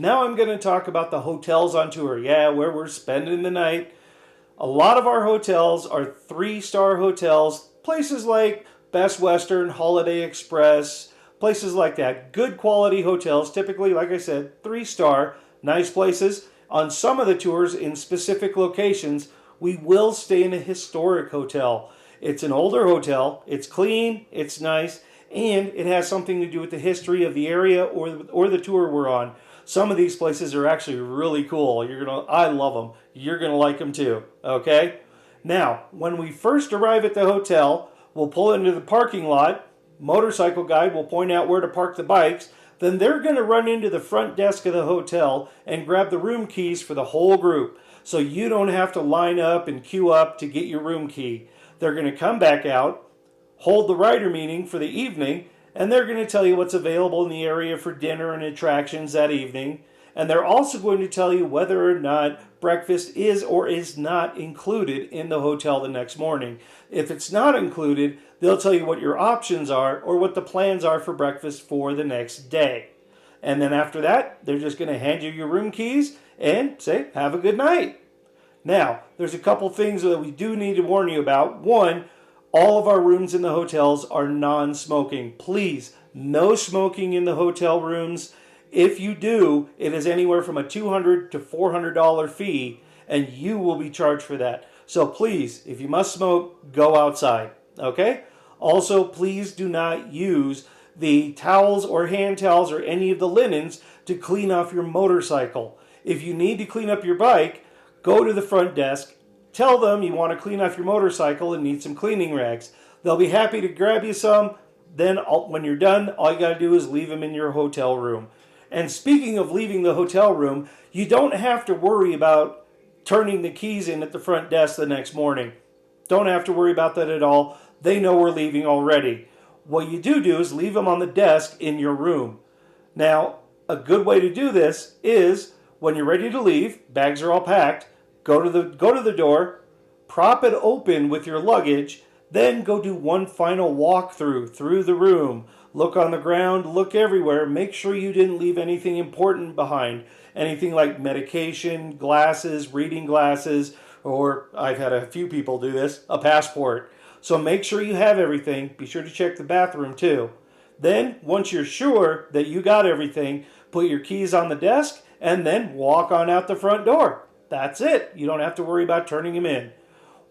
Now I'm going to talk about the hotels on tour. Yeah, where we're spending the night. A lot of our hotels are 3-star hotels, places like Best Western, Holiday Express, places like that. Good quality hotels, typically, like I said, 3-star, nice places. On some of the tours in specific locations, we will stay in a historic hotel. It's an older hotel, it's clean, it's nice, and it has something to do with the history of the area or the tour we're on. Some of these places are actually really cool. I love them. You're gonna like them too. Okay. Now, when we first arrive at the hotel, we'll pull into the parking lot. Motorcycle guide will point out where to park the bikes. Then they're gonna run into the front desk of the hotel and grab the room keys for the whole group. So you don't have to line up and queue up to get your room key. They're gonna come back out, hold the rider meeting for the evening, and they're going to tell you what's available in the area for dinner and attractions that evening. And they're also going to tell you whether or not breakfast is or is not included in the hotel the next morning. If it's not included, they'll tell you what your options are or what the plans are for breakfast for the next day. And then after that, they're just going to hand you your room keys and say, have a good night. Now, there's a couple things that we do need to warn you about. One, all of our rooms in the hotels are non-smoking. Please, no smoking in the hotel rooms. If you do, it is anywhere from a $200 to $400 fee, and you will be charged for that. So please, if you must smoke, go outside, okay? Also, please do not use the towels or hand towels or any of the linens to clean off your motorcycle. If you need to clean up your bike, go to the front desk. Tell them you want to clean off your motorcycle and need some cleaning rags. They'll be happy to grab you some. Then when you're done, all you got to do is leave them in your hotel room. And speaking of leaving the hotel room, you don't have to worry about turning the keys in at the front desk the next morning. Don't have to worry about that at all. They know we're leaving already. What you do is leave them on the desk in your room. Now, a good way to do this is when you're ready to leave, bags are all packed, go to the door, prop it open with your luggage, then go do one final walkthrough through the room. Look on the ground, look everywhere. Make sure you didn't leave anything important behind. Anything like medication, glasses, reading glasses, or I've had a few people do this, a passport. So make sure you have everything. Be sure to check the bathroom too. Then, once you're sure that you got everything, put your keys on the desk and then walk on out the front door. That's it. You don't have to worry about turning them in.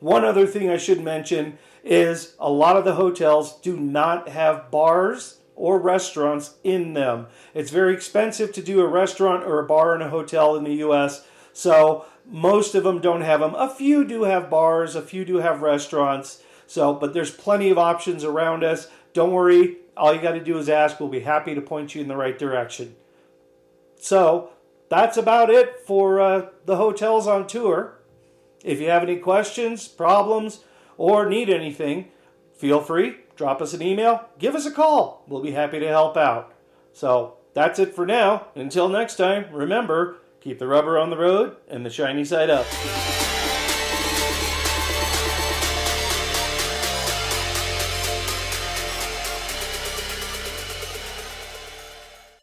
One other thing I should mention is a lot of the hotels do not have bars or restaurants in them. It's very expensive to do a restaurant or a bar in a hotel in the U.S., so most of them don't have them. A few do have bars, a few do have restaurants, but there's plenty of options around us. Don't worry. All you got to do is ask. We'll be happy to point you in the right direction. So that's about it for the hotels on tour. If you have any questions, problems, or need anything, feel free, drop us an email, give us a call. We'll be happy to help out. So that's it for now. Until next time, remember, keep the rubber on the road and the shiny side up.